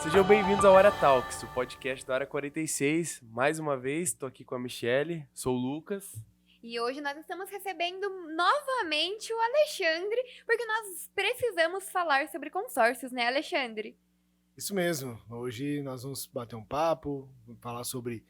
Sejam bem-vindos ao Hora Talks, o podcast da Hora 46. Mais uma vez, estou aqui com a Michelle, sou o Lucas. E hoje nós estamos recebendo novamente o Alexandre, porque nós precisamos falar sobre consórcios, né, Alexandre? Isso mesmo. Hoje nós vamos bater um papo, falar sobre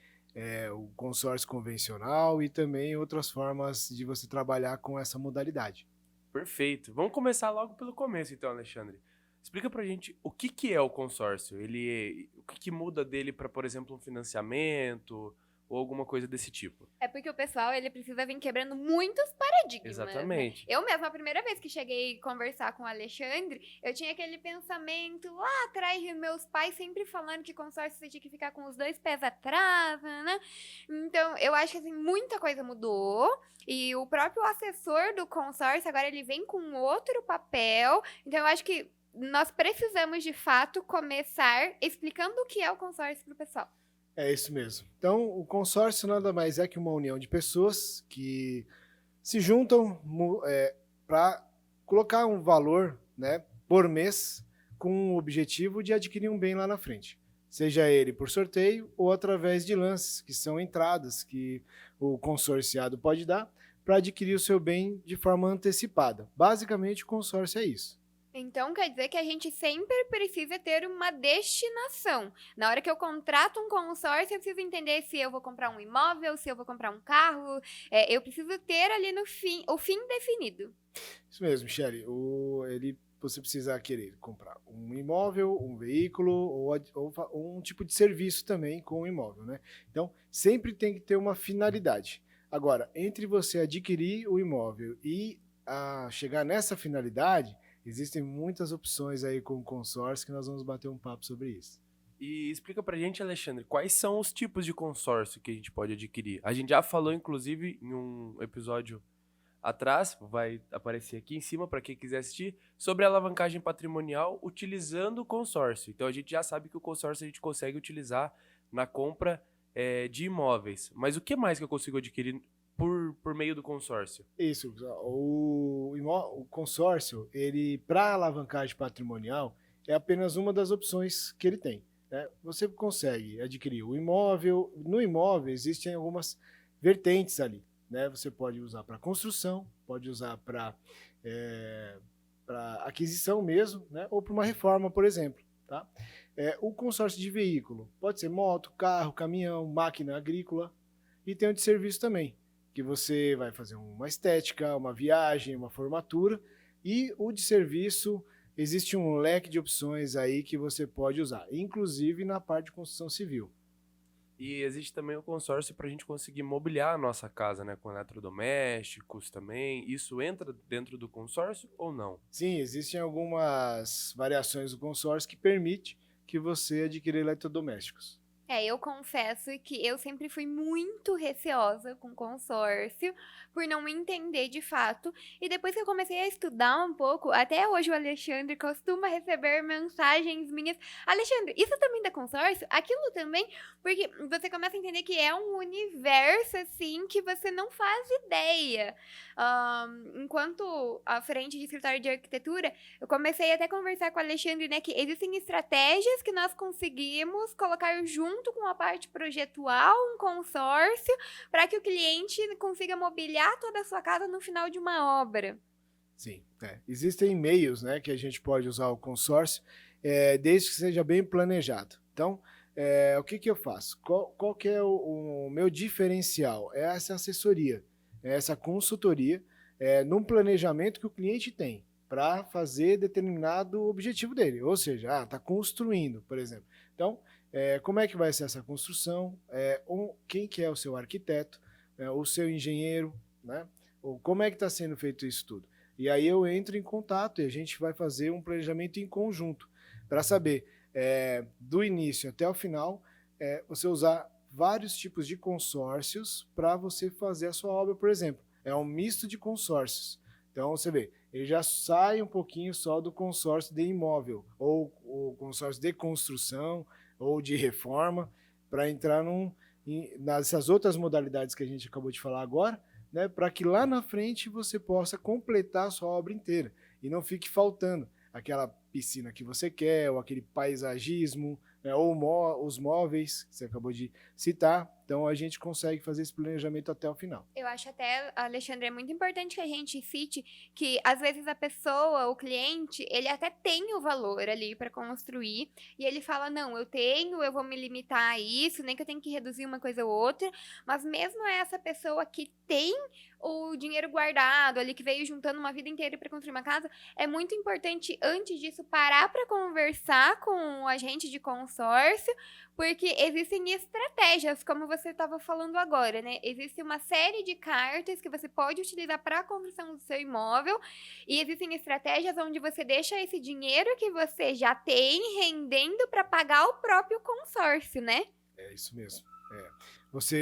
o consórcio convencional e também outras formas de você trabalhar com essa modalidade. Perfeito. Vamos começar logo pelo começo, então, Alexandre. Explica pra gente o que é o consórcio. O que muda dele para, por exemplo, um financiamento ou alguma coisa desse tipo? É porque o pessoal, ele precisa vir quebrando muitos paradigmas, Exatamente. né? Eu mesma, a primeira vez que cheguei a conversar com o Alexandre, eu tinha aquele pensamento lá atrás, de meus pais sempre falando que consórcio você tinha que ficar com os dois pés atrás, né? Então, eu acho que, assim, muita coisa mudou. E o próprio assessor do consórcio, agora ele vem com outro papel. Então, eu acho que nós precisamos, de fato, começar explicando o que é o consórcio para o pessoal. É isso mesmo. Então, o consórcio nada mais é que uma união de pessoas que se juntam para colocar um valor, né, por mês com o objetivo de adquirir um bem lá na frente. Seja ele por sorteio ou através de lances, que são entradas que o consorciado pode dar para adquirir o seu bem de forma antecipada. Basicamente, o consórcio é isso. Então, quer dizer que a gente sempre precisa ter uma destinação. Na hora que eu contrato um consórcio, eu preciso entender se eu vou comprar um imóvel, se eu vou comprar um carro. Eu preciso ter ali no fim, o fim definido. Isso mesmo, Michele. Você precisa querer comprar um imóvel, um veículo ou um tipo de serviço também com o imóvel, né? Então, sempre tem que ter uma finalidade. Agora, entre você adquirir o imóvel e chegar nessa finalidade, existem muitas opções aí com o consórcio que nós vamos bater um papo sobre isso. E explica pra gente, Alexandre, quais são os tipos de consórcio que a gente pode adquirir? A gente já falou, inclusive, em um episódio atrás, vai aparecer aqui em cima para quem quiser assistir, sobre a alavancagem patrimonial utilizando o consórcio. Então a gente já sabe que o consórcio a gente consegue utilizar na compra de imóveis. Mas o que mais que eu consigo adquirir por meio do consórcio? Isso, o consórcio, ele para alavancagem patrimonial, é apenas uma das opções que ele tem, né? Você consegue adquirir o imóvel, no imóvel existem algumas vertentes ali, né? Você pode usar para construção, pode usar para aquisição mesmo, né? Ou para uma reforma, por exemplo, tá? O consórcio de veículo pode ser moto, carro, caminhão, máquina agrícola e tem o de serviço também, que você vai fazer uma estética, uma viagem, uma formatura, e o de serviço, existe um leque de opções aí que você pode usar, inclusive na parte de construção civil. E existe também o consórcio para a gente conseguir mobiliar a nossa casa, né? Com eletrodomésticos também. Isso entra dentro do consórcio ou não? Sim, existem algumas variações do consórcio que permite que você adquira eletrodomésticos. Eu confesso que eu sempre fui muito receosa com consórcio, por não entender de fato. E depois que eu comecei a estudar um pouco, até hoje o Alexandre costuma receber mensagens minhas. Alexandre, isso também dá consórcio? Aquilo também? Porque você começa a entender que é um universo, assim, que você não faz ideia. Enquanto à frente de escritório de arquitetura, eu comecei até a conversar com o Alexandre, né, que existem estratégias que nós conseguimos colocar junto com a parte projetual, um consórcio, para que o cliente consiga mobiliar toda a sua casa no final de uma obra. Sim, existem meios, né, que a gente pode usar o consórcio, desde que seja bem planejado. Então, o que eu faço? Qual que é o meu diferencial? É essa assessoria, é essa consultoria, num planejamento que o cliente tem para fazer determinado objetivo dele. Ou seja, está construindo, por exemplo. Então, como é que vai ser essa construção? Quem que é o seu arquiteto? O seu engenheiro? Né? Ou como é que está sendo feito isso tudo? E aí eu entro em contato e a gente vai fazer um planejamento em conjunto para saber, do início até o final, você usar vários tipos de consórcios para você fazer a sua obra, por exemplo. É um misto de consórcios. Então, você vê, ele já sai um pouquinho só do consórcio de imóvel, ou o consórcio de construção, ou de reforma, para entrar nessas outras modalidades que a gente acabou de falar agora, né, para que lá na frente você possa completar a sua obra inteira e não fique faltando. aquela piscina que você quer, ou aquele paisagismo, né, ou os móveis que você acabou de citar. Então, a gente consegue fazer esse planejamento até o final. Eu acho até, Alexandre, é muito importante que a gente cite que, às vezes, a pessoa, o cliente, ele até tem o valor ali para construir, e ele fala, não, eu vou me limitar a isso, nem que eu tenha que reduzir uma coisa ou outra, mas mesmo essa pessoa que tem o dinheiro guardado ali, que veio juntando uma vida inteira para construir uma casa, é muito importante, antes disso, parar para conversar com o agente de consórcio, porque existem estratégias, como você estava falando agora, né? Existe uma série de cartas que você pode utilizar para a construção do seu imóvel, e existem estratégias onde você deixa esse dinheiro que você já tem rendendo para pagar o próprio consórcio, né? É isso mesmo.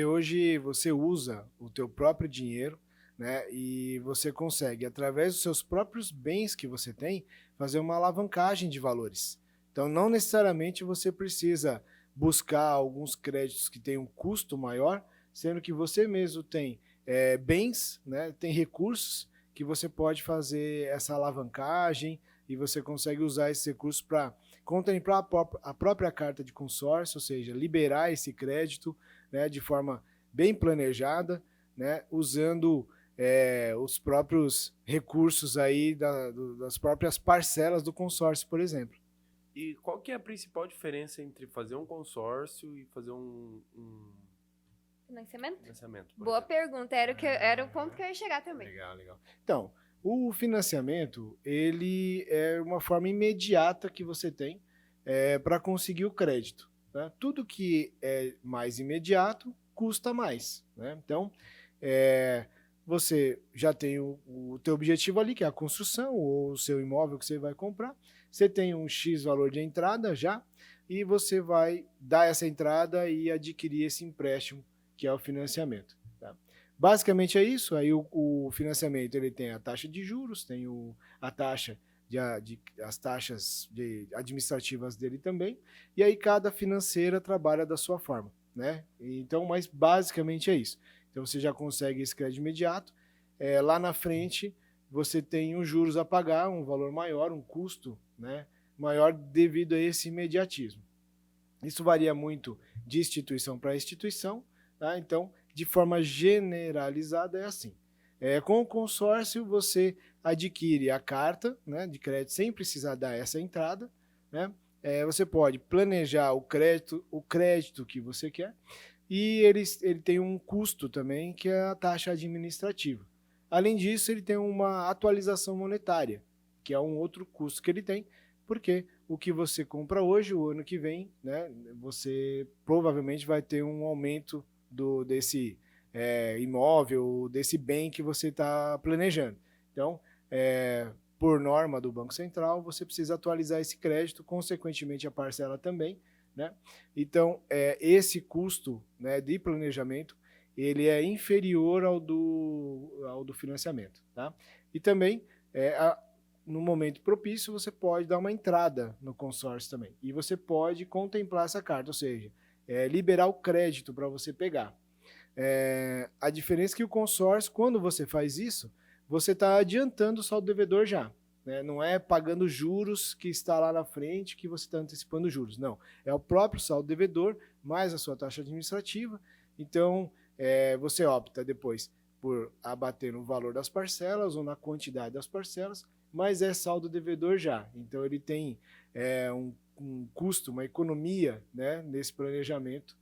Hoje você usa o teu próprio dinheiro, né? E você consegue, através dos seus próprios bens que você tem, fazer uma alavancagem de valores. Então, não necessariamente você precisa buscar alguns créditos que têm um custo maior, sendo que você mesmo tem bens, né? Tem recursos que você pode fazer essa alavancagem e você consegue usar esses recursos para contemplar a própria carta de consórcio, ou seja, liberar esse crédito, né, de forma bem planejada, né, usando os próprios recursos aí das próprias parcelas do consórcio, por exemplo. E qual que é a principal diferença entre fazer um consórcio e fazer um Financiamento? financiamento? por Boa exemplo? pergunta, era o ponto que eu ia chegar também. Legal. Então, o financiamento, ele é uma forma imediata que você tem para conseguir o crédito, né? Tudo que é mais imediato custa mais, né? Então, você já tem o teu objetivo ali, que é a construção ou o seu imóvel que você vai comprar. Você tem um X valor de entrada já, e você vai dar essa entrada e adquirir esse empréstimo, que é o financiamento. Tá? Basicamente é isso. Aí o financiamento ele tem a taxa de juros, tem a taxa as taxas administrativas dele também, e aí cada financeira trabalha da sua forma, né? Então, mas basicamente é isso. Então você já consegue esse crédito imediato. Lá na frente você tem os juros a pagar, um valor maior, um custo, né, maior devido a esse imediatismo. Isso varia muito de instituição para instituição, tá? Então, de forma generalizada é assim. Com o consórcio você adquire a carta, né, de crédito sem precisar dar essa entrada, né? Você pode planejar o crédito que você quer, e ele tem um custo também, que é a taxa administrativa. Além disso, ele tem uma atualização monetária, que é um outro custo que ele tem, porque o que você compra hoje, o ano que vem, né, você provavelmente vai ter um aumento desse imóvel, desse bem que você está planejando. Então, por norma do Banco Central, você precisa atualizar esse crédito, consequentemente a parcela também, né? Então, esse custo, né, de planejamento, ele é inferior ao do financiamento. Tá? E também, no momento propício, você pode dar uma entrada no consórcio também. E você pode contemplar essa carta, ou seja, liberar o crédito para você pegar. A diferença é que o consórcio, quando você faz isso, você está adiantando o saldo devedor já. Né? Não é pagando juros que está lá na frente que você está antecipando juros. Não, é o próprio saldo devedor mais a sua taxa administrativa. Então, você opta depois por abater no valor das parcelas ou na quantidade das parcelas, mas é saldo devedor já. Então, ele tem um custo, uma economia, né, nesse planejamento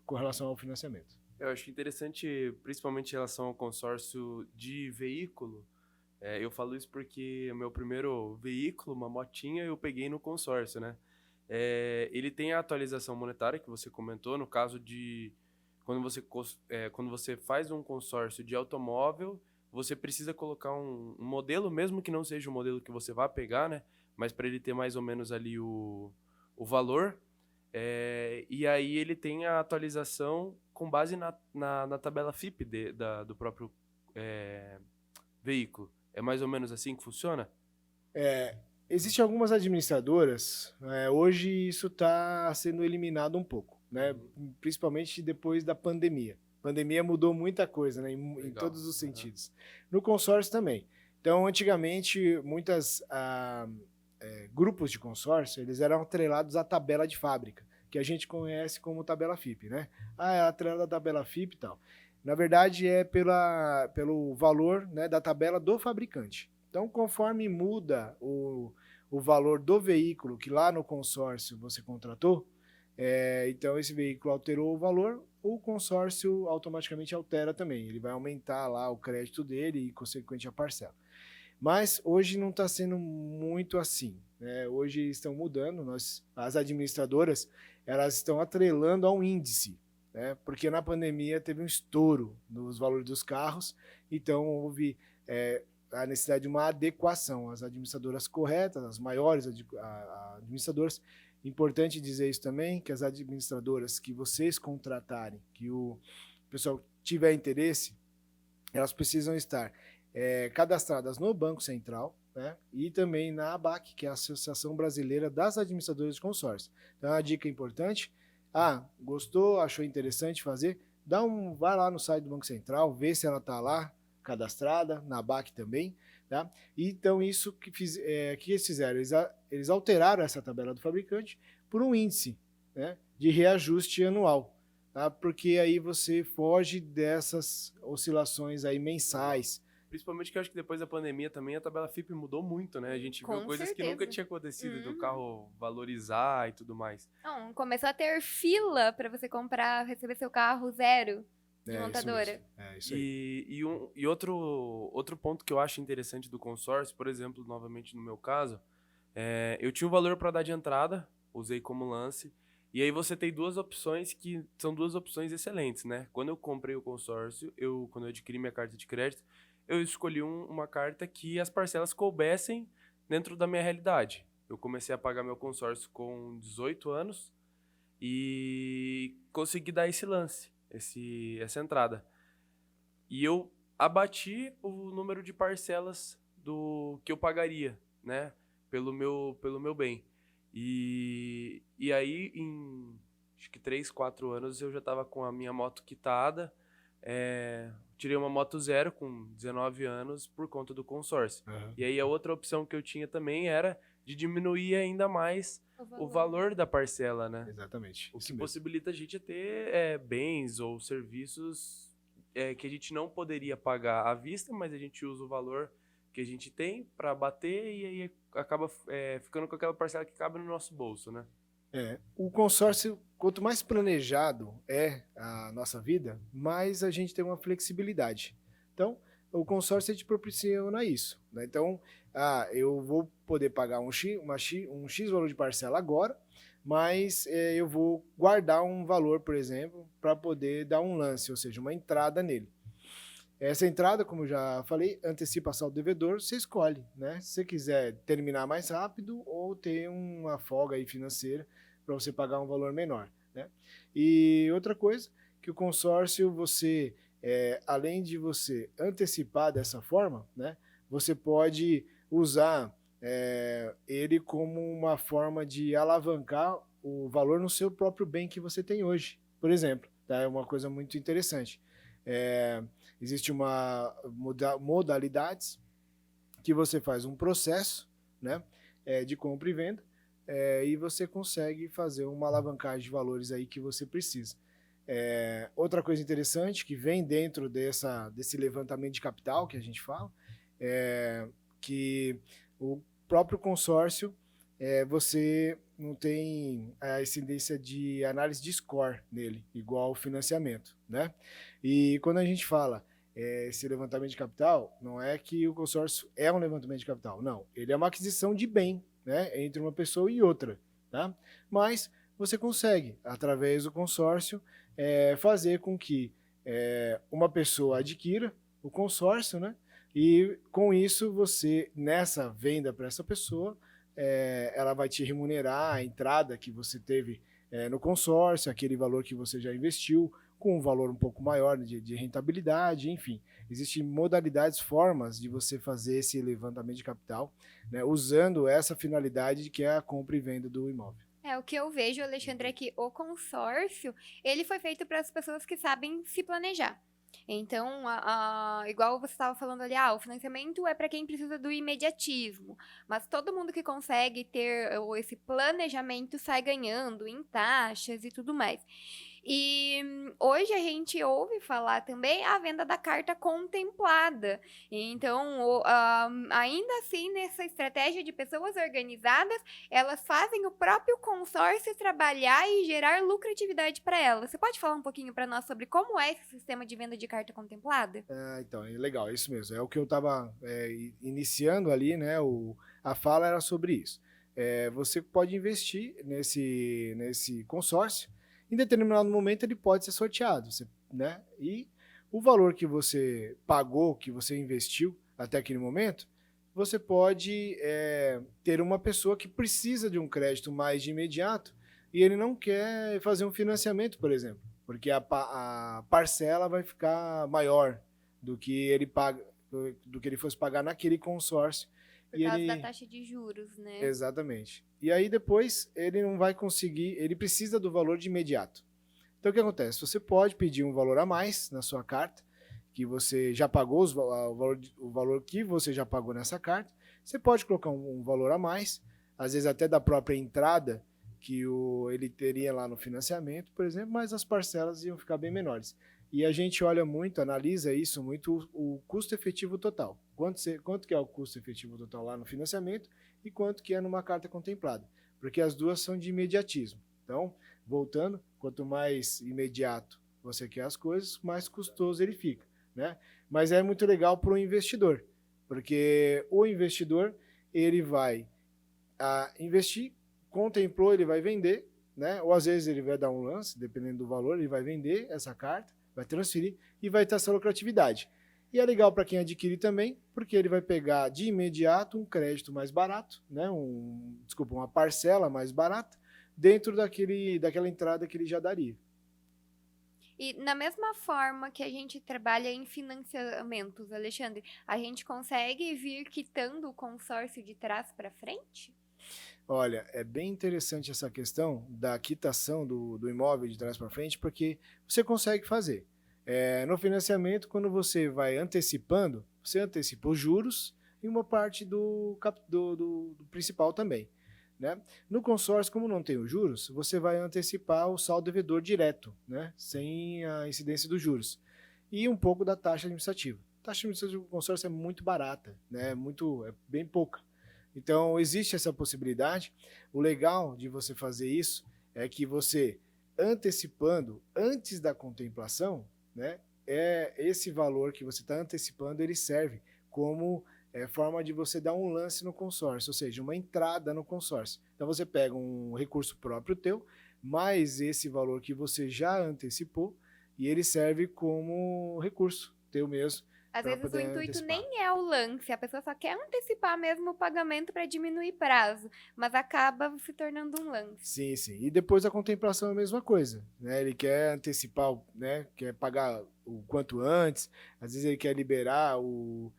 com relação ao financiamento. Eu acho interessante, principalmente em relação ao consórcio de veículo. Eu falo isso porque o meu primeiro veículo, uma motinha, eu peguei no consórcio, né? Ele tem a atualização monetária que você comentou, no caso de quando você faz um consórcio de automóvel, você precisa colocar um modelo, mesmo que não seja o modelo que você vai pegar, né? Mas para ele ter mais ou menos ali o valor. E aí ele tem a atualização com base na tabela FIPE do próprio veículo. É mais ou menos assim que funciona? Existem algumas administradoras, hoje isso está sendo eliminado um pouco, né? Principalmente depois da pandemia. A pandemia mudou muita coisa, né? Em todos os sentidos. No consórcio também. Então, antigamente, muitas grupos de consórcio, eles eram atrelados à tabela de fábrica, que a gente conhece como tabela FIP, né? É atrelada à tabela FIP e tal. Na verdade, é pelo valor, né, da tabela do fabricante. Então, conforme muda o valor do veículo que lá no consórcio você contratou, então esse veículo alterou o valor, o consórcio automaticamente altera também. Ele vai aumentar lá o crédito dele e, consequentemente, a parcela. Mas hoje não está sendo muito assim, né? Hoje estão mudando, as administradoras, elas estão atrelando ao índice, né? Porque na pandemia teve um estouro nos valores dos carros, então houve a necessidade de uma adequação. As administradoras corretas, as maiores administradoras, importante dizer isso também, que as administradoras que vocês contratarem, que o pessoal tiver interesse, elas precisam estar cadastradas no Banco Central, né, e também na ABAC, que é a Associação Brasileira das Administradoras de Consórcio. Então, é uma dica importante. Gostou, achou interessante fazer? Vai lá no site do Banco Central, vê se ela está lá, cadastrada, na ABAC também. Tá? Então, isso que eles fizeram? Eles alteraram essa tabela do fabricante por um índice, né, de reajuste anual. Tá? Porque aí você foge dessas oscilações aí mensais. Principalmente que eu acho que depois da pandemia também a tabela FIP mudou muito, né? A gente viu coisas que nunca tinha acontecido, do carro valorizar e tudo mais. Não, começou a ter fila para você receber seu carro zero de montadora. Isso aí. E outro ponto que eu acho interessante do consórcio, por exemplo, novamente no meu caso, eu tinha um valor para dar de entrada, usei como lance, e aí você tem duas opções que são duas opções excelentes, né? Quando eu comprei o consórcio, quando eu adquiri minha carta de crédito, eu escolhi uma carta que as parcelas coubessem dentro da minha realidade. Eu comecei a pagar meu consórcio com 18 anos e consegui dar esse lance, essa entrada. E eu abati o número de parcelas do que eu pagaria, né, pelo meu bem. E aí, em acho que 3, 4 anos, eu já estava com a minha moto quitada. Tirei uma moto zero com 19 anos por conta do consórcio. Uhum. E aí a outra opção que eu tinha também era de diminuir ainda mais o valor da parcela, né? Exatamente. O que possibilita a gente ter bens ou serviços que a gente não poderia pagar à vista, mas a gente usa o valor que a gente tem para bater e aí acaba ficando com aquela parcela que cabe no nosso bolso, né? O consórcio, quanto mais planejado é a nossa vida, mais a gente tem uma flexibilidade. Então, o consórcio te proporciona isso, né? Então, eu vou poder pagar um X valor de parcela agora, mas eu vou guardar um valor, por exemplo, para poder dar um lance, ou seja, uma entrada nele. Essa entrada, como eu já falei, antecipa saldo devedor, você escolhe, né? Se você quiser terminar mais rápido ou ter uma folga aí financeira para você pagar um valor menor, né? E outra coisa, que o consórcio, você, além de você antecipar dessa forma, né? Você pode usar ele como uma forma de alavancar o valor no seu próprio bem que você tem hoje. Por exemplo, tá? É uma coisa muito interessante. Existe uma modalidades que você faz um processo, né, de compra e venda, e você consegue fazer uma alavancagem de valores aí que você precisa. Outra coisa interessante que vem dentro desse levantamento de capital que a gente fala, que o próprio consórcio, você não tem a incidência de análise de score nele, igual ao financiamento, né? E quando a gente fala esse levantamento de capital, não é que o consórcio é um levantamento de capital, não. Ele é uma aquisição de bem, né, entre uma pessoa e outra, tá? Mas você consegue, através do consórcio, fazer com que uma pessoa adquira o consórcio, né? E com isso, você, nessa venda para essa pessoa, ela vai te remunerar a entrada que você teve no consórcio, aquele valor que você já investiu, com um valor um pouco maior de rentabilidade, enfim. Existem modalidades, formas de você fazer esse levantamento de capital, né, usando essa finalidade que é a compra e venda do imóvel. O que eu vejo, Alexandre, é que o consórcio, ele foi feito para as pessoas que sabem se planejar. Então, igual você estava falando ali, o financiamento é para quem precisa do imediatismo, mas todo mundo que consegue ter esse planejamento sai ganhando em taxas e tudo mais. E hoje a gente ouve falar também a venda da carta contemplada. Então, ainda assim, nessa estratégia de pessoas organizadas, elas fazem o próprio consórcio trabalhar e gerar lucratividade para elas. Você pode falar um pouquinho para nós sobre como é esse sistema de venda de carta contemplada? Então, é legal, é isso mesmo. É o que eu estava iniciando ali, né? A fala era sobre isso. Você pode investir nesse consórcio. Em determinado momento ele pode ser sorteado, né? E o valor que você pagou, que você investiu até aquele momento, você pode ter uma pessoa que precisa de um crédito mais de imediato e ele não quer fazer um financiamento, por exemplo, porque a parcela vai ficar maior do que ele paga, do que ele fosse pagar naquele consórcio. Por causa da taxa de juros, né? Exatamente. E aí depois ele não vai conseguir, ele precisa do valor de imediato. Então o que acontece? Você pode pedir um valor a mais na sua carta, que você já pagou, o valor que você já pagou nessa carta. Você pode colocar um valor a mais, às vezes até da própria entrada que ele teria lá no financiamento, por exemplo, mas as parcelas iam ficar bem menores. E a gente olha muito, analisa isso muito, o custo efetivo total. Quanto que é o custo efetivo total lá no financiamento e quanto que é numa carta contemplada. Porque as duas são de imediatismo. Então, voltando, quanto mais imediato você quer as coisas, mais custoso ele fica, né? Mas é muito legal para o investidor, porque o investidor ele vai investir, contemplou, ele vai vender, né? Ou às vezes ele vai dar um lance, dependendo do valor, ele vai vender essa carta, vai transferir e vai ter essa lucratividade. E é legal para quem adquirir também, porque ele vai pegar de imediato um crédito mais barato, né? Uma parcela mais barata, dentro daquela entrada que ele já daria. E na mesma forma que a gente trabalha em financiamentos, Alexandre, a gente consegue vir quitando o consórcio de trás para frente? Olha, é bem interessante essa questão da quitação do imóvel de trás para frente, porque você consegue fazer. No financiamento, quando você vai antecipando, você antecipa os juros e uma parte do principal também. Né? No consórcio, como não tem os juros, você vai antecipar o saldo devedor direto, né? Sem a incidência dos juros. E um pouco da taxa administrativa. A taxa administrativa do consórcio é muito barata, né? É bem pouca. Então, existe essa possibilidade. O legal de você fazer isso é que você, antecipando antes da contemplação, né? Esse valor que você está antecipando, ele serve como forma de você dar um lance no consórcio, ou seja, uma entrada no consórcio. Então você pega um recurso próprio teu, mais esse valor que você já antecipou, e ele serve como recurso teu mesmo. Às vezes o intuito antecipar. nem é o lance, a pessoa só quer antecipar mesmo o pagamento para diminuir prazo, mas acaba se tornando um lance. Sim, sim. E depois a contemplação é a mesma coisa, né? Ele quer antecipar, né? Quer pagar o quanto antes, às vezes ele quer liberar o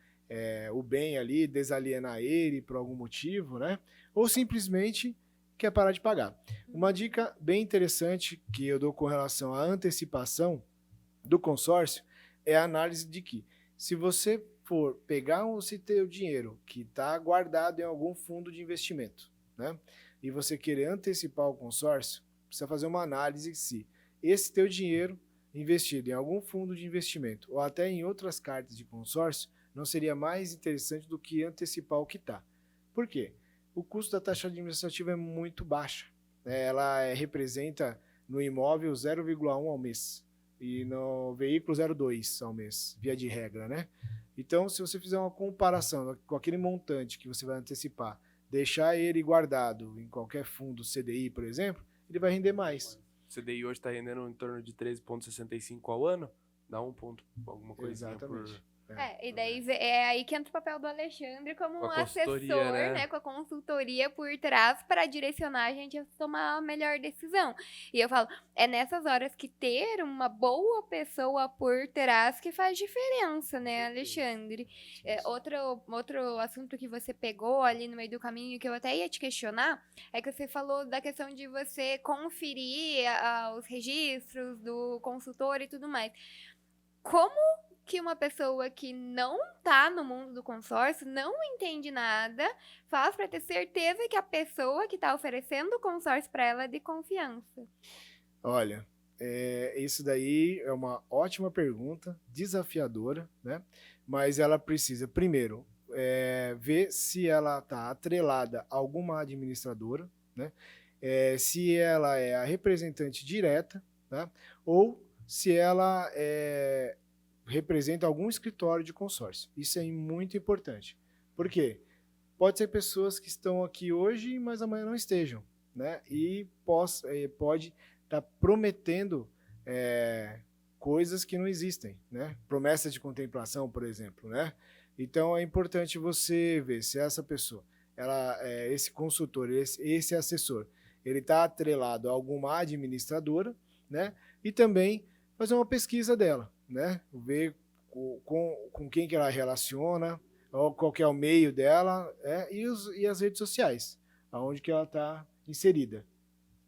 bem ali, desalienar ele por algum motivo, né? Ou simplesmente quer parar de pagar. Uma dica bem interessante que eu dou com relação à antecipação do consórcio é a análise de que, se você for pegar esse teu dinheiro que está guardado em algum fundo de investimento, né? E você querer antecipar o consórcio, precisa fazer uma análise se esse teu dinheiro investido em algum fundo de investimento ou até em outras cartas de consórcio não seria mais interessante do que antecipar o que está. Por quê? O custo da taxa administrativa é muito baixa. Né? Ela representa no imóvel 0,1 ao mês e no veículo 0,2 ao mês, via de regra, né? Então, se você fizer uma comparação com aquele montante que você vai antecipar, deixar ele guardado em qualquer fundo CDI, por exemplo, ele vai render mais. O CDI hoje está rendendo em torno de 13,65 ao ano, dá alguma coisinha. Exatamente. E daí é aí que entra o papel do Alexandre como um assessor, né? Com a consultoria por trás para direcionar a gente a tomar a melhor decisão. E eu falo, é nessas horas que ter uma boa pessoa por trás que faz diferença, né, Alexandre? Outro assunto que você pegou ali no meio do caminho que eu até ia te questionar é que você falou da questão de você conferir os registros do consultor e tudo mais. como que uma pessoa que não tá no mundo do consórcio, não entende nada, faz para ter certeza que a pessoa que tá oferecendo o consórcio para ela é de confiança? Olha, isso daí é uma ótima pergunta, desafiadora, né? Mas ela precisa, primeiro, ver se ela está atrelada a alguma administradora, né? Se ela é a representante direta, tá? Ou se ela representa algum escritório de consórcio. Isso é muito importante. Por quê? Pode ser pessoas que estão aqui hoje, mas amanhã não estejam, né? E pode estar prometendo coisas que não existem, né? Promessa de contemplação, por exemplo, né? Então é importante você ver se essa pessoa, esse consultor, esse assessor, ele está atrelado a alguma administradora, né? E também fazer uma pesquisa dela, né? Ver com quem que ela relaciona, qual que é o meio dela, e as redes sociais, aonde que ela está inserida.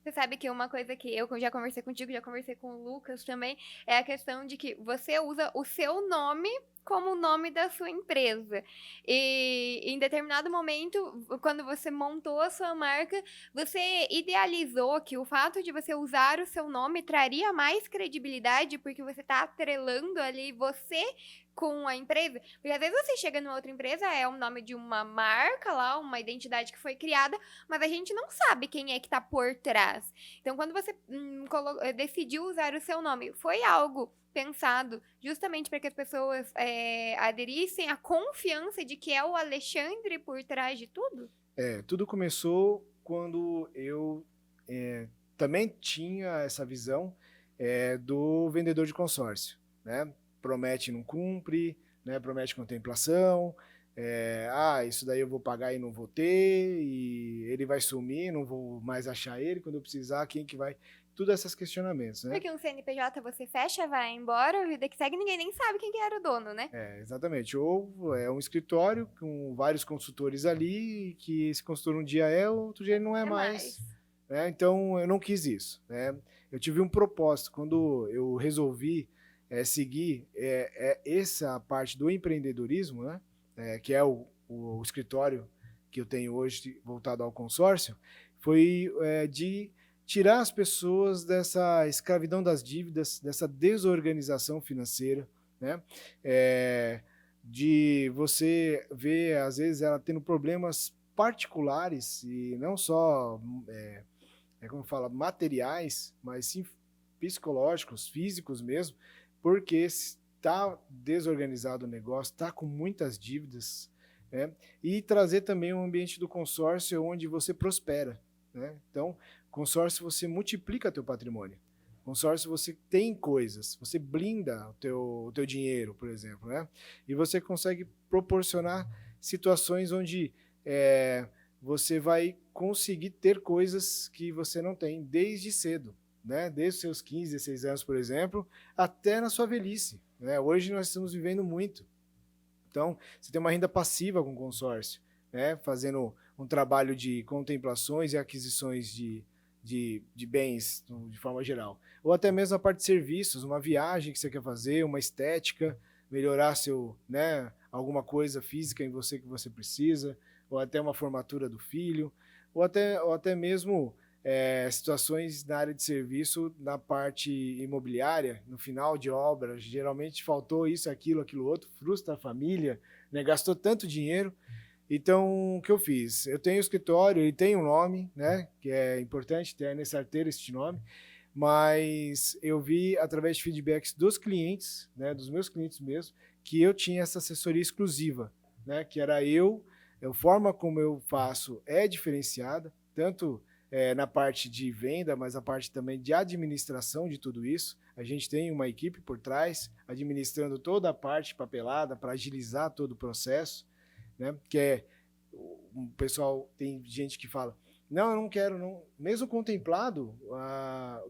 Você sabe que uma coisa que eu já conversei contigo, já conversei com o Lucas também, é a questão de que você usa o seu nome como o nome da sua empresa. E em determinado momento, quando você montou a sua marca, você idealizou que o fato de você usar o seu nome traria mais credibilidade, porque você está atrelando ali você com a empresa. Porque às vezes você chega numa outra empresa, é o nome de uma marca lá, uma identidade que foi criada, mas a gente não sabe quem é que tá por trás. Então, quando você decidiu usar o seu nome, foi algo pensado justamente para que as pessoas aderissem à confiança de que é o Alexandre por trás de tudo? Tudo começou quando eu também tinha essa visão do vendedor de consórcio, né? Promete e não cumpre, né? Promete contemplação, isso daí eu vou pagar e não vou ter, e ele vai sumir, não vou mais achar ele, quando eu precisar, quem que vai... Tudo esses questionamentos, né? Porque um CNPJ você fecha, vai embora, a vida que segue, ninguém nem sabe quem que era o dono, né? Exatamente. Ou é um escritório com vários consultores ali, que esse consultor um dia outro dia ele não é mais. Né? Então, eu não quis isso. Né? Eu tive um propósito. Quando eu resolvi seguir essa parte do empreendedorismo, né? Que é o escritório que eu tenho hoje voltado ao consórcio, foi de tirar as pessoas dessa escravidão das dívidas, dessa desorganização financeira, né? De você ver, às vezes, ela tendo problemas particulares e não só, como fala, materiais, mas sim psicológicos, físicos mesmo, porque está desorganizado o negócio, está com muitas dívidas, né? E trazer também um ambiente do consórcio onde você prospera, né? Então, consórcio você multiplica teu patrimônio. Consórcio você tem coisas, você blinda o teu dinheiro, por exemplo, né? E você consegue proporcionar situações onde você vai conseguir ter coisas que você não tem desde cedo, né? Desde os seus 15, 16 anos, por exemplo, até na sua velhice, né? Hoje nós estamos vivendo muito. Então, você tem uma renda passiva com consórcio, né? Fazendo um trabalho de contemplações e aquisições de bens de forma geral. Ou até mesmo a parte de serviços, uma viagem que você quer fazer, uma estética, melhorar alguma coisa física em você que você precisa, ou até uma formatura do filho, ou até mesmo situações na área de serviço, na parte imobiliária, no final de obra, geralmente faltou isso, aquilo outro, frustra a família, né? Gastou tanto dinheiro. Então, o que eu fiz? Eu tenho o escritório, ele tem um nome, né? Que é importante ter nessa carteira este nome, mas eu vi, através de feedbacks dos clientes, né? Dos meus clientes mesmo, que eu tinha essa assessoria exclusiva, né? Que era a forma como eu faço é diferenciada, tanto na parte de venda, mas a parte também de administração de tudo isso. A gente tem uma equipe por trás, administrando toda a parte papelada para agilizar todo o processo. Né? Que o pessoal, tem gente que fala, não, eu não quero, não. Mesmo contemplado,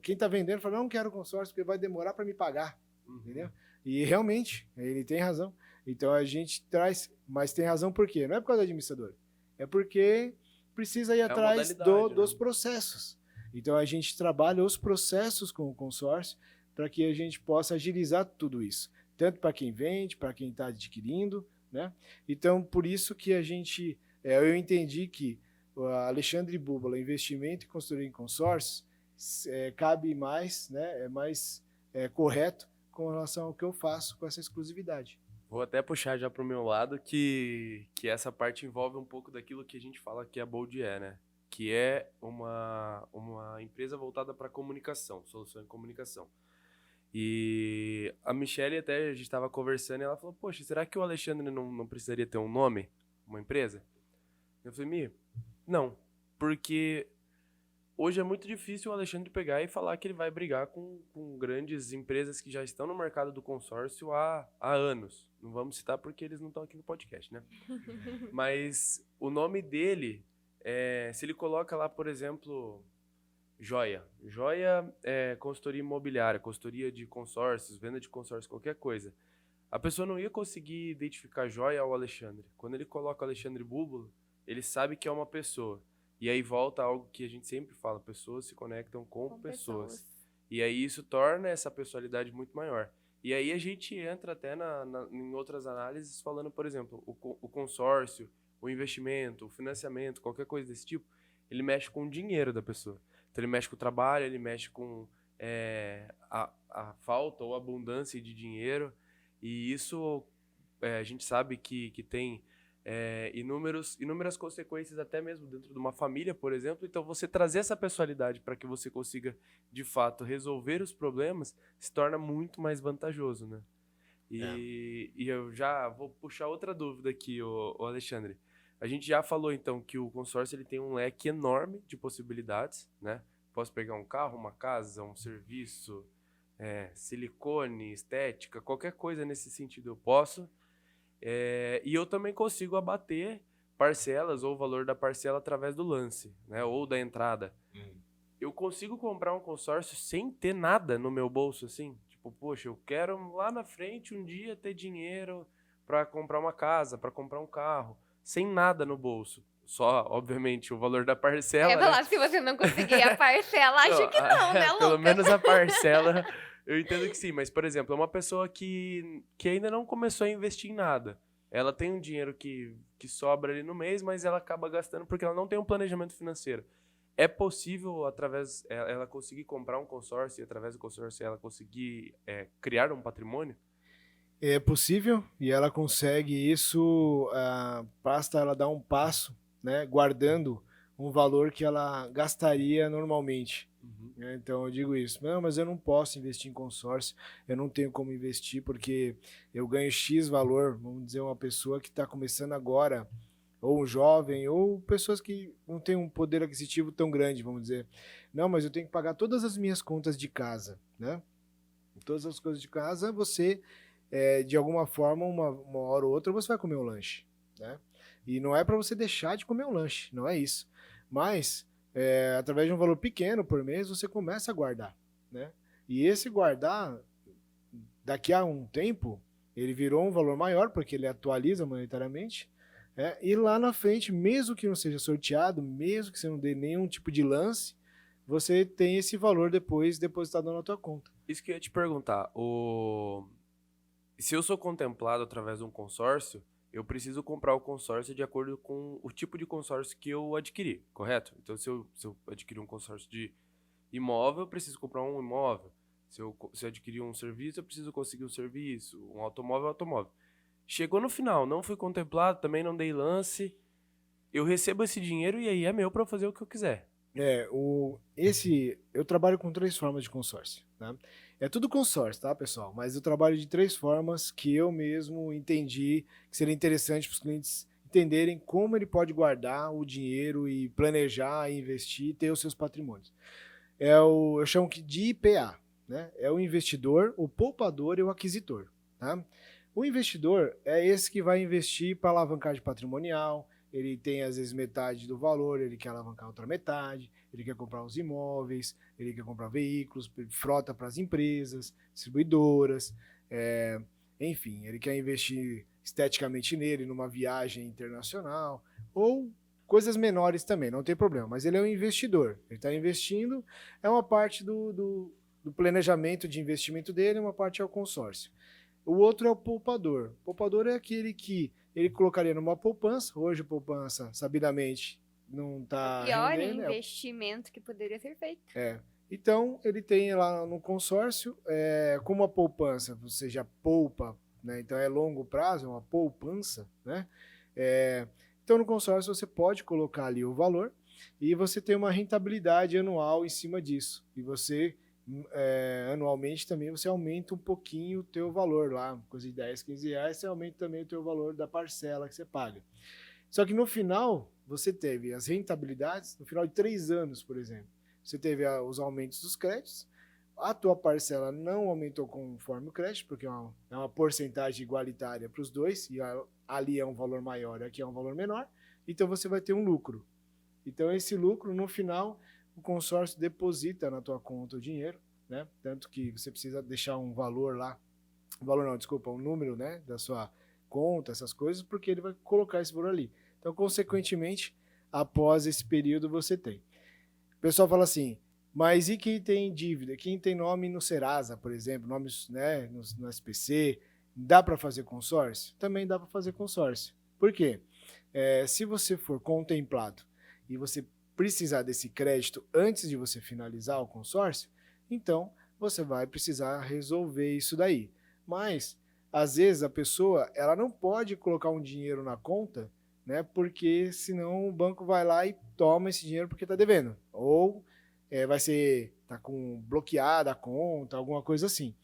quem está vendendo fala, não quero consórcio porque vai demorar para me pagar, entendeu? E realmente, ele tem razão. Então a gente traz, mas tem razão por quê? Não é por causa do administrador, é porque precisa ir atrás dos processos. Então a gente trabalha os processos com o consórcio para que a gente possa agilizar tudo isso. tanto para quem vende, para quem está adquirindo, né? Então, por isso que eu entendi que o Alexandre Búbala, investimento e consultoria em consórcios, cabe mais, né? É mais correto com relação ao que eu faço com essa exclusividade. Vou até puxar já pro meu lado que essa parte envolve um pouco daquilo que a gente fala que a Bold né? Que é uma empresa voltada para comunicação, solução em comunicação. E a Michelle até, a gente estava conversando e ela falou, poxa, será que o Alexandre não precisaria ter um nome, uma empresa? Eu falei, não, porque hoje é muito difícil o Alexandre pegar e falar que ele vai brigar com grandes empresas que já estão no mercado do consórcio há anos. Não vamos citar porque eles não estão aqui no podcast, né? Mas o nome dele, se ele coloca lá, por exemplo, Joia é consultoria imobiliária, consultoria de consórcios, venda de consórcios, qualquer coisa. A pessoa não ia conseguir identificar Joia ao Alexandre. Quando ele coloca Alexandre Búbala, ele sabe que é uma pessoa. E aí volta algo que a gente sempre fala, pessoas se conectam com pessoas. E aí isso torna essa pessoalidade muito maior. E aí a gente entra até em outras análises falando, por exemplo, o consórcio, o investimento, o financiamento, qualquer coisa desse tipo, ele mexe com o dinheiro da pessoa. Então ele mexe com o trabalho, ele mexe com a falta ou abundância de dinheiro. E isso a gente sabe que tem inúmeras consequências até mesmo dentro de uma família, por exemplo. Então você trazer essa pessoalidade para que você consiga, de fato, resolver os problemas se torna muito mais vantajoso, né? E eu já vou puxar outra dúvida aqui, o Alexandre. A gente já falou, então, que o consórcio ele tem um leque enorme de possibilidades, né? Posso pegar um carro, uma casa, um serviço, silicone, estética, qualquer coisa nesse sentido eu posso. E eu também consigo abater parcelas ou o valor da parcela através do lance, né? Ou da entrada. Eu consigo comprar um consórcio sem ter nada no meu bolso, assim? Tipo, poxa, eu quero lá na frente um dia ter dinheiro para comprar uma casa, para comprar um carro, sem nada no bolso. Só, obviamente, o valor da parcela. Falar, se você não conseguir a parcela, acho que não, né, Lucas? Pelo menos a parcela, eu entendo que sim. Mas, por exemplo, é uma pessoa que ainda não começou a investir em nada. Ela tem um dinheiro que sobra ali no mês, mas ela acaba gastando porque ela não tem um planejamento financeiro. É possível, através ela conseguir comprar um consórcio e, através do consórcio, ela conseguir criar um patrimônio? É possível, e ela consegue isso, basta ela dar um passo, né, guardando um valor que ela gastaria normalmente. Então eu digo isso, não, mas eu não posso investir em consórcio, eu não tenho como investir porque eu ganho X valor, vamos dizer, uma pessoa que está começando agora, ou um jovem, ou pessoas que não têm um poder aquisitivo tão grande, vamos dizer. Não, mas eu tenho que pagar todas as minhas contas de casa, né? Todas as coisas de casa, você, de alguma forma, uma hora ou outra, você vai comer um lanche, né? E não é para você deixar de comer um lanche, não é isso. Mas, através de um valor pequeno por mês, você começa a guardar, né? E esse guardar, daqui a um tempo, ele virou um valor maior, porque ele atualiza monetariamente, e lá na frente, mesmo que não seja sorteado, mesmo que você não dê nenhum tipo de lance, você tem esse valor depois depositado na tua conta. Isso que eu ia te perguntar. Se eu sou contemplado através de um consórcio, eu preciso comprar o consórcio de acordo com o tipo de consórcio que eu adquiri, correto? Então, se eu adquirir um consórcio de imóvel, eu preciso comprar um imóvel. Se eu adquirir um serviço, eu preciso conseguir um serviço. Um automóvel. Chegou no final, não fui contemplado, também não dei lance. Eu recebo esse dinheiro e aí é meu para fazer o que eu quiser. Eu trabalho com 3 formas de consórcio, né? É tudo consórcio, tá, pessoal? Mas eu trabalho de 3 formas que eu mesmo entendi que seria interessante para os clientes entenderem como ele pode guardar o dinheiro e planejar, investir, ter os seus patrimônios. Eu chamo de IPA, né? É o investidor, o poupador e o aquisitor, tá? O investidor é esse que vai investir para alavancagem patrimonial. Ele tem, às vezes, metade do valor, ele quer alavancar outra metade, ele quer comprar os imóveis, ele quer comprar veículos, frota para as empresas, distribuidoras, enfim, ele quer investir esteticamente nele, numa viagem internacional, ou coisas menores também, não tem problema, mas ele é um investidor, ele está investindo, é uma parte do planejamento de investimento dele, uma parte é o consórcio. O outro é o poupador. O poupador é aquele que ele colocaria numa poupança. Hoje a poupança, sabidamente, não está Pior rendendo. investimento que poderia ser feito. Então, ele tem lá no consórcio, como a poupança, você já poupa, né? Então é longo prazo, é uma poupança, né? Então, no consórcio, você pode colocar ali o valor e você tem uma rentabilidade anual em cima disso. E você, anualmente, também você aumenta um pouquinho o teu valor lá, coisa de 10, 15 reais, você aumenta também o teu valor da parcela que você paga. Só que no final, você teve as rentabilidades, no final de 3 anos, por exemplo, você teve os aumentos dos créditos, a tua parcela não aumentou conforme o crédito, porque é uma porcentagem igualitária para os dois, e ali é um valor maior e aqui é um valor menor, então você vai ter um lucro. Então esse lucro, no final, o consórcio deposita na tua conta o dinheiro, né? Tanto que você precisa deixar um valor lá, um número, né, da sua conta, essas coisas, porque ele vai colocar esse valor ali. Então, consequentemente, após esse período você tem. O pessoal fala assim, mas e quem tem dívida? Quem tem nome no Serasa, por exemplo, nomes, né, no SPC, dá para fazer consórcio? Também dá para fazer consórcio. Por quê? Se você for contemplado e você precisar desse crédito antes de você finalizar o consórcio, então você vai precisar resolver isso daí. Mas, às vezes, a pessoa ela não pode colocar um dinheiro na conta, né? Porque senão o banco vai lá e toma esse dinheiro porque está devendo. Ou tá com bloqueada a conta, alguma coisa assim.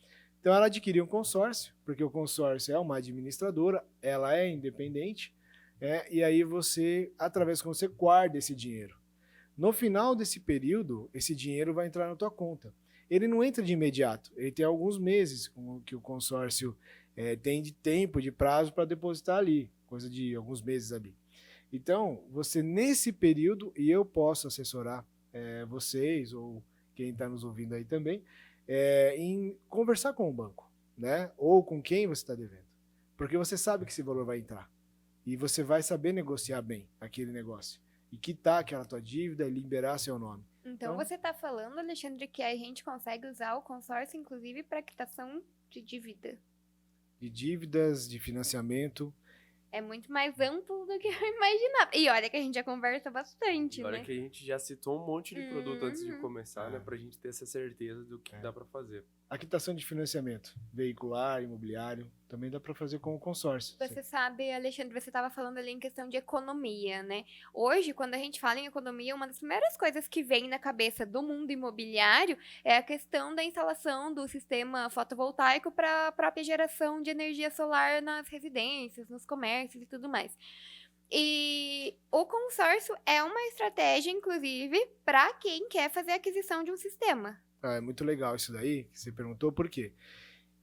Então ela adquiriu um consórcio, porque o consórcio é uma administradora, ela é independente, e aí através quando você guarda esse dinheiro. No final desse período, esse dinheiro vai entrar na tua conta. Ele não entra de imediato, ele tem alguns meses que o consórcio tem de tempo, de prazo para depositar ali, coisa de alguns meses ali. Então, você nesse período, e eu posso assessorar vocês, ou quem está nos ouvindo aí também, em conversar com o banco, né? Ou com quem você está devendo. Porque você sabe que esse valor vai entrar. E você vai saber negociar bem aquele negócio. E quitar aquela tua dívida e liberar seu nome. Então você está falando, Alexandre, que a gente consegue usar o consórcio, inclusive, para quitação de dívida. De dívidas, de financiamento. É muito mais amplo do que eu imaginava. E olha que a gente já conversa bastante, Olha né? que a gente já citou um monte de produto antes de começar, né? Pra gente ter essa certeza do que dá pra fazer. A quitação de financiamento, veicular, imobiliário, também dá para fazer com o consórcio. Você sabe, Alexandre, você estava falando ali em questão de economia, né? Hoje, quando a gente fala em economia, uma das primeiras coisas que vem na cabeça do mundo imobiliário é a questão da instalação do sistema fotovoltaico para a própria geração de energia solar nas residências, nos comércios e tudo mais. E o consórcio é uma estratégia, inclusive, para quem quer fazer a aquisição de um sistema. É muito legal isso daí, que você perguntou, por quê?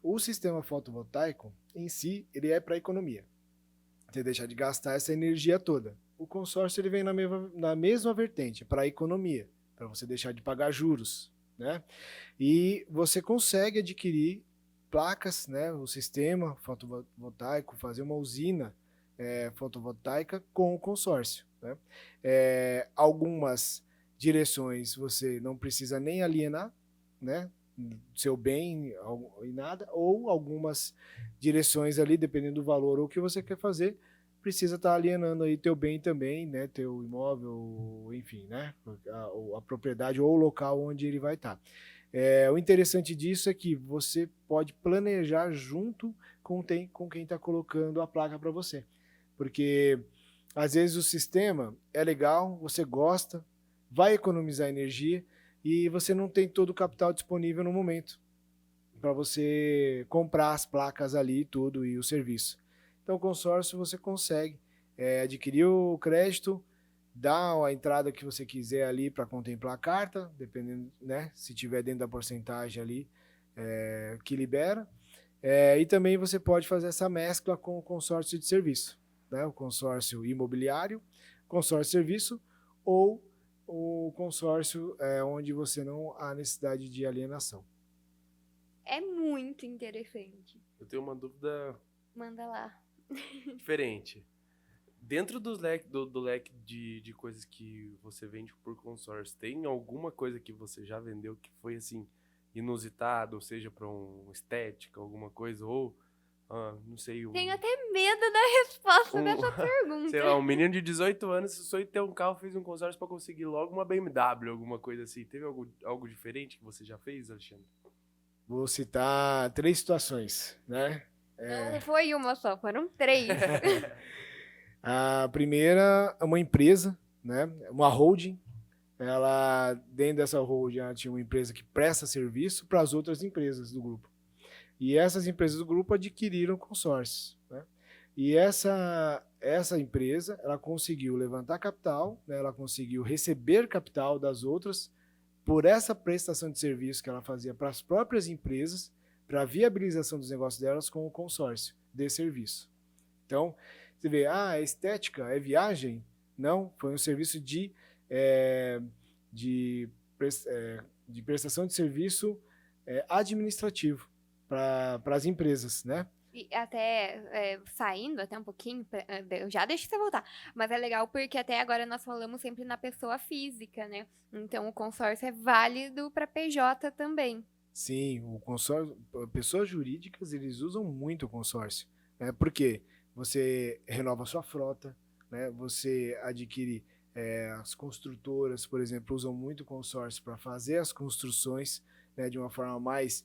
O sistema fotovoltaico, em si, ele é para a economia. Você deixar de gastar essa energia toda. O consórcio ele vem na mesma vertente, para a economia, para você deixar de pagar juros, né? E você consegue adquirir placas, né, o sistema fotovoltaico, fazer uma usina fotovoltaica com o consórcio, né? Algumas direções você não precisa nem alienar, né, seu bem e nada, ou algumas direções ali, dependendo do valor ou o que você quer fazer, precisa estar alienando aí teu bem também, né, teu imóvel, enfim, né, a propriedade ou o local onde ele vai estar. O interessante disso é que você pode planejar junto com quem está colocando a placa para você, porque às vezes o sistema é legal, você gosta, vai economizar energia, e você não tem todo o capital disponível no momento para você comprar as placas ali e tudo e o serviço. Então, o consórcio você consegue adquirir o crédito, dar a entrada que você quiser ali para contemplar a carta, dependendo, né, se tiver dentro da porcentagem ali que libera. E também você pode fazer essa mescla com o consórcio de serviço, né, o consórcio imobiliário, consórcio de serviço ou o consórcio onde você não há necessidade de alienação. É muito interessante. Eu tenho uma dúvida Manda lá. diferente. Dentro do leque de coisas que você vende por consórcio, tem alguma coisa que você já vendeu que foi assim, inusitado, ou seja, para uma estética, alguma coisa, ou não sei, Tenho até medo da resposta dessa pergunta. sei lá, um menino de 18 anos, se sonha em ter um carro, fez um consórcio pra conseguir logo uma BMW, alguma coisa assim. Teve algo diferente que você já fez, Alexandre? Vou citar 3 situações, né? Não foi uma só, foram 3. A primeira é uma empresa, né? Uma holding. Ela, dentro dessa holding, ela tinha uma empresa que presta serviço para as outras empresas do grupo. E essas empresas do grupo adquiriram consórcios, né? E essa empresa, ela conseguiu levantar capital, né? Ela conseguiu receber capital das outras por essa prestação de serviço que ela fazia para as próprias empresas, para a viabilização dos negócios delas com o consórcio de serviço. Então, você vê, é estética, é viagem? Não, foi um serviço de prestação de serviço administrativo para as empresas, né? E até saindo até um pouquinho, eu já deixo você voltar, mas é legal porque até agora nós falamos sempre na pessoa física, né? Então o consórcio é válido para PJ também. Sim, o consórcio, pessoas jurídicas, eles usam muito o consórcio, né? Porque você renova a sua frota, né? Você adquire, as construtoras, por exemplo, usam muito o consórcio para fazer as construções, né, de uma forma mais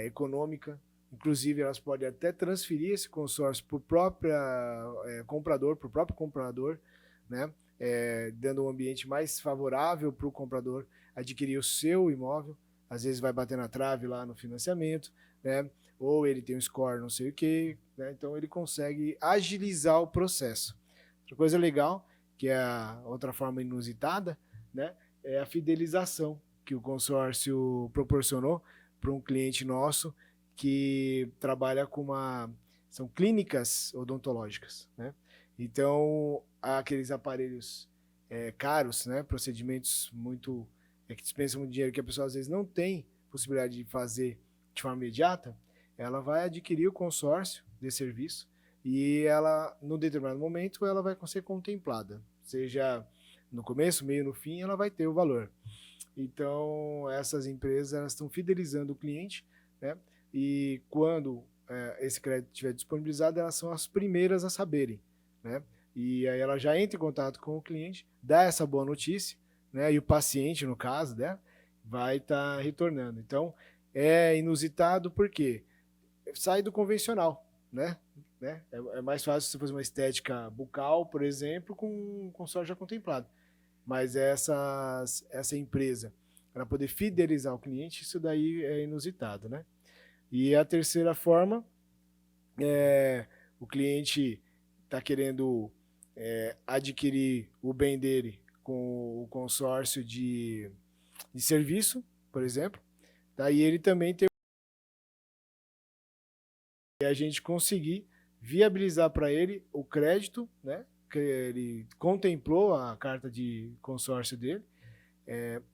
econômica. Inclusive, elas podem até transferir esse consórcio para o próprio comprador, né? Dando um ambiente mais favorável para o comprador adquirir o seu imóvel. Às vezes vai bater na trave lá no financiamento, né? Ou ele tem um score não sei o quê, né? Então ele consegue agilizar o processo. Outra coisa legal, que é a outra forma inusitada, né? É a fidelização que o consórcio proporcionou para um cliente nosso que trabalha são clínicas odontológicas, né? Então, aqueles aparelhos caros, né? Procedimentos muito que dispensam muito dinheiro, que a pessoa às vezes não tem possibilidade de fazer de forma imediata, ela vai adquirir o consórcio de serviço e ela, no determinado momento, ela vai ser contemplada. Seja no começo, meio, no fim, ela vai ter o valor. Então, essas empresas elas estão fidelizando o cliente, né? E quando esse crédito estiver disponibilizado, elas são as primeiras a saberem, né? E aí ela já entra em contato com o cliente, dá essa boa notícia, né? E o paciente, no caso, né, vai estar retornando. Então, é inusitado porque sai do convencional, né? É mais fácil você fazer uma estética bucal, por exemplo, com um consórcio já contemplado. Mas essa empresa, para poder fidelizar o cliente, isso daí é inusitado, né? E a terceira forma o cliente está querendo adquirir o bem dele com o consórcio de serviço, por exemplo. Daí ele também tem a gente conseguir viabilizar para ele o crédito, né? Que ele contemplou a carta de consórcio dele.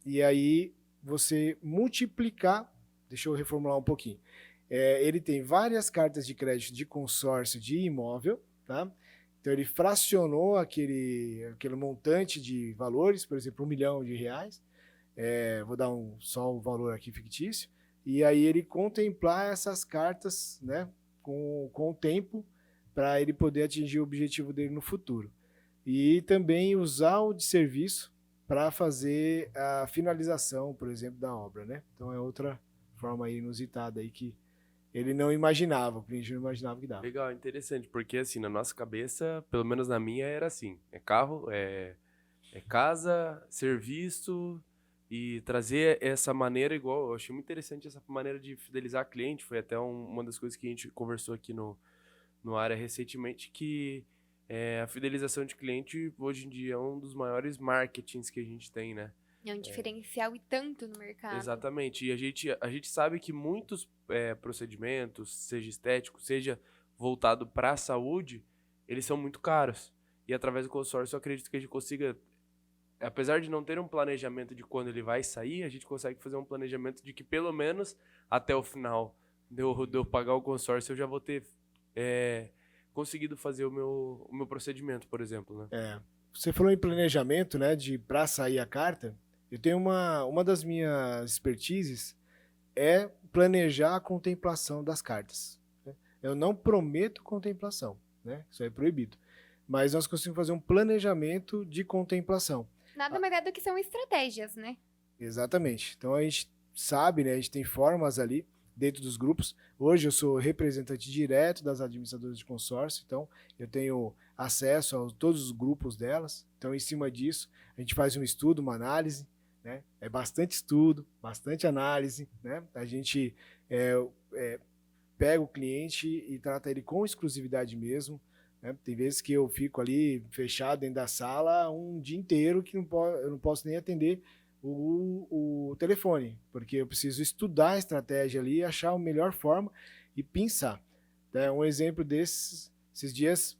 E aí você multiplicar, deixa eu reformular um pouquinho. Ele tem várias cartas de crédito de consórcio de imóvel, tá? Então ele fracionou aquele montante de valores, por exemplo, R$1 milhão. Vou dar só um valor aqui fictício. E aí ele contemplar essas cartas, né, com o tempo, para ele poder atingir o objetivo dele no futuro. E também usar o de serviço para fazer a finalização, por exemplo, da obra, né? Então é outra forma aí inusitada aí que ele não imaginava, o cliente não imaginava que dava. Legal, interessante, porque assim, na nossa cabeça, pelo menos na minha, era assim, carro, casa, serviço, e trazer essa maneira igual, eu achei muito interessante essa maneira de fidelizar cliente, foi até uma das coisas que a gente conversou aqui no área recentemente, que a fidelização de cliente hoje em dia é um dos maiores marketings que a gente tem, né? É um diferencial e tanto no mercado. Exatamente. E a gente sabe que muitos procedimentos, seja estético, seja voltado para a saúde, eles são muito caros. E através do consórcio, eu acredito que a gente consiga, apesar de não ter um planejamento de quando ele vai sair, a gente consegue fazer um planejamento de que pelo menos até o final de eu pagar o consórcio, eu já vou ter conseguido fazer o meu procedimento, por exemplo, né? Você falou em planejamento, né, para sair a carta. Eu tenho uma das minhas expertises é planejar a contemplação das cartas. Eu não prometo contemplação, né? Isso é proibido. Mas nós conseguimos fazer um planejamento de contemplação. Nada melhor do que são estratégias, né? Exatamente. Então a gente sabe, né? A gente tem formas ali dentro dos grupos. Hoje eu sou representante direto das administradoras de consórcio, então eu tenho acesso a todos os grupos delas. Então, em cima disso, a gente faz um estudo, uma análise, né? É bastante estudo, bastante análise, né? A gente pega o cliente e trata ele com exclusividade mesmo. Né? Tem vezes que eu fico ali fechado dentro da sala um dia inteiro que eu não posso nem atender o telefone, porque eu preciso estudar a estratégia ali, achar a melhor forma e pensar. Né? Um exemplo desses dias,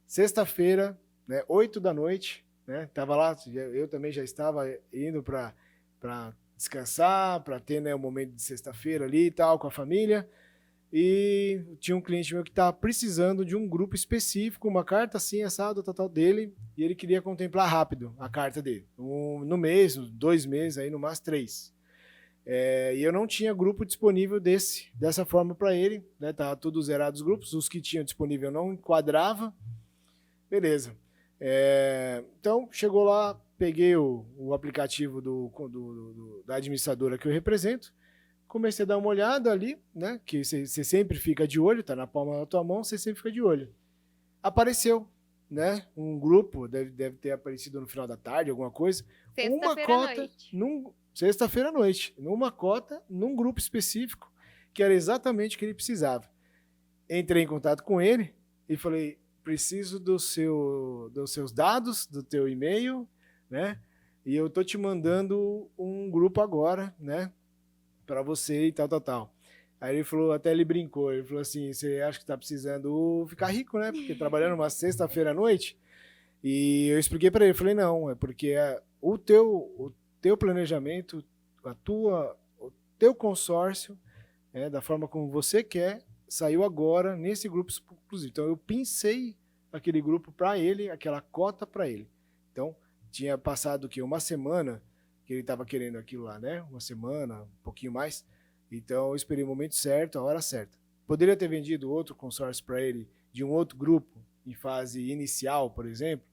sexta-feira, né, 8 da noite, né, tava lá, eu também já estava indo para descansar, para ter, né, um momento de sexta-feira ali e tal, com a família, e tinha um cliente meu que estava precisando de um grupo específico, uma carta assim, assado, tal dele, e ele queria contemplar rápido a carta dele, no mês, 2 meses, aí no máximo 3. E eu não tinha grupo disponível dessa forma para ele, né? Tava tudo zerado os grupos, os que tinham disponível eu não enquadrava, beleza. Então, chegou lá, peguei o aplicativo da administradora que eu represento, comecei a dar uma olhada ali, né? Que você sempre fica de olho, tá na palma da tua mão, você sempre fica de olho. Apareceu, né? Um grupo, deve ter aparecido no final da tarde, alguma coisa. Uma cota, sexta-feira à noite, numa cota, num grupo específico, que era exatamente o que ele precisava. Entrei em contato com ele e falei, preciso dos seus dados, do teu e-mail, né? E eu tô te mandando um grupo agora, né? Para você e tal. Aí ele falou, até ele brincou, ele falou assim, você acha que tá precisando ficar rico, né? Porque trabalhando uma sexta-feira à noite. E eu expliquei para ele, falei, não, é porque o teu planejamento, o teu consórcio, da forma como você quer, saiu agora nesse grupo exclusivo. Então eu pensei aquele grupo para ele, aquela cota para ele. Então tinha passado que uma semana que ele estava querendo aquilo lá, né? Uma semana, um pouquinho mais. Então eu esperei o momento certo, a hora certa. Poderia ter vendido outro consórcio para ele de um outro grupo em fase inicial, por exemplo,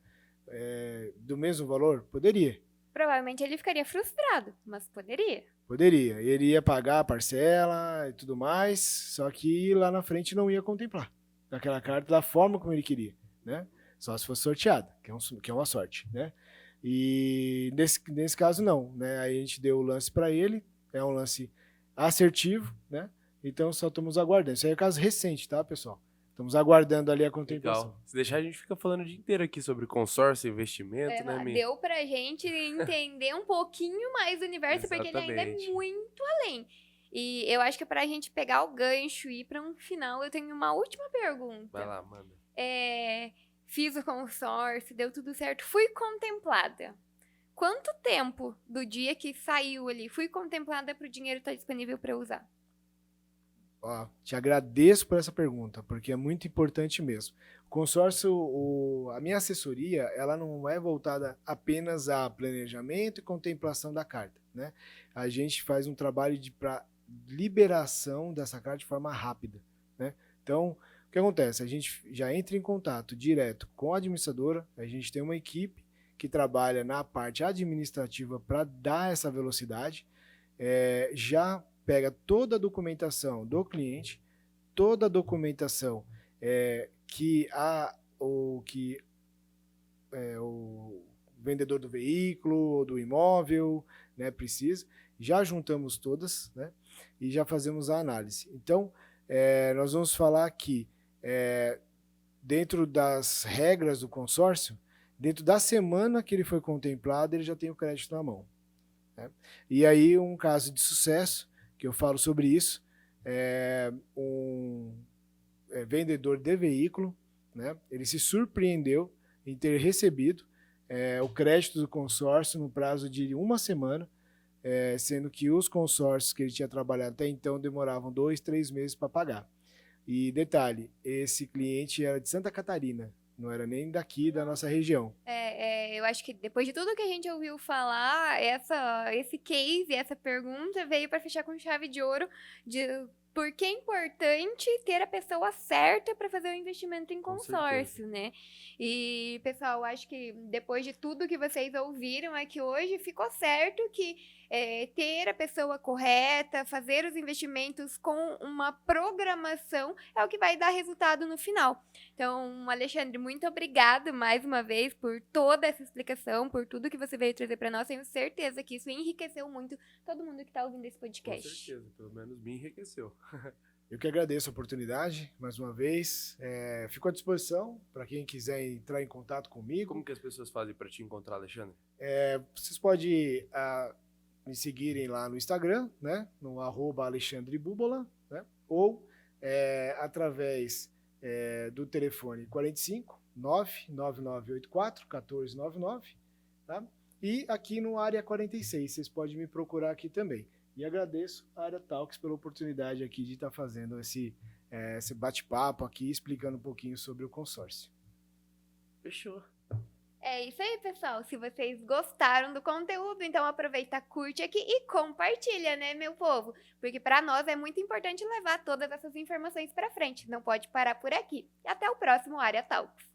do mesmo valor? Poderia. Provavelmente ele ficaria frustrado, mas poderia. Poderia. Ele ia pagar a parcela e tudo mais, só que lá na frente não ia contemplar aquela carta da forma como ele queria, né? Só se fosse sorteada, que é uma sorte, né? E nesse caso não, né? Aí a gente deu o lance para ele, é um lance assertivo, né? Então só estamos aguardando. Isso aí é um caso recente, tá, pessoal? Estamos aguardando ali a contemplação. Legal. Se deixar, a gente fica falando o dia inteiro aqui sobre consórcio, investimento, né, Mi? Deu pra gente entender um pouquinho mais do universo, porque ele ainda é muito além. E eu acho que pra gente pegar o gancho e ir pra um final, eu tenho uma última pergunta. Vai lá, manda. Fiz o consórcio, deu tudo certo, fui contemplada. Quanto tempo do dia que saiu ali, fui contemplada pro dinheiro estar disponível pra eu usar? Te agradeço por essa pergunta, porque é muito importante mesmo. O consórcio, a minha assessoria, ela não é voltada apenas a planejamento e contemplação da carta, né? A gente faz um trabalho para liberação dessa carta de forma rápida, né? Então, o que acontece? A gente já entra em contato direto com a administradora, a gente tem uma equipe que trabalha na parte administrativa para dar essa velocidade, já pega toda a documentação do cliente, toda a documentação que o vendedor do veículo ou do imóvel, né, precisa, já juntamos todas, né, e já fazemos a análise. Então, nós vamos falar aqui, dentro das regras do consórcio, dentro da semana que ele foi contemplado, ele já tem o crédito na mão. Né? E aí, um caso de sucesso, que eu falo sobre isso, um vendedor de veículo, né? Ele se surpreendeu em ter recebido o crédito do consórcio no prazo de 1 semana, sendo que os consórcios que ele tinha trabalhado até então demoravam 2, 3 meses para pagar. E detalhe, esse cliente era de Santa Catarina, não era nem daqui da nossa região. Eu acho que depois de tudo que a gente ouviu falar, esse case, essa pergunta veio para fechar com chave de ouro de porque é importante ter a pessoa certa para fazer o investimento em Com consórcio, né? E, pessoal, acho que depois de tudo que vocês ouviram aqui hoje, ficou certo que ter a pessoa correta, fazer os investimentos com uma programação é o que vai dar resultado no final. Então, Alexandre, muito obrigado mais uma vez por toda essa explicação, por tudo que você veio trazer para nós. Tenho certeza que isso enriqueceu muito todo mundo que está ouvindo esse Com podcast. certeza, pelo menos me enriqueceu. Eu que agradeço a oportunidade, mais uma vez. Fico à disposição para quem quiser entrar em contato comigo. Como que as pessoas fazem para te encontrar, Alexandre? Vocês podem me seguirem lá no Instagram, né? No @AlexandreBúbola, né? Ou através do telefone 45 99984 1499, tá? E aqui no Área 46, vocês podem me procurar aqui também. E agradeço a Área Talks pela oportunidade aqui de estar fazendo esse bate-papo aqui, explicando um pouquinho sobre o consórcio. Fechou. É isso aí, pessoal. Se vocês gostaram do conteúdo, então aproveita, curte aqui e compartilha, né, meu povo? Porque para nós é muito importante levar todas essas informações para frente. Não pode parar por aqui. E até o próximo Área Talks.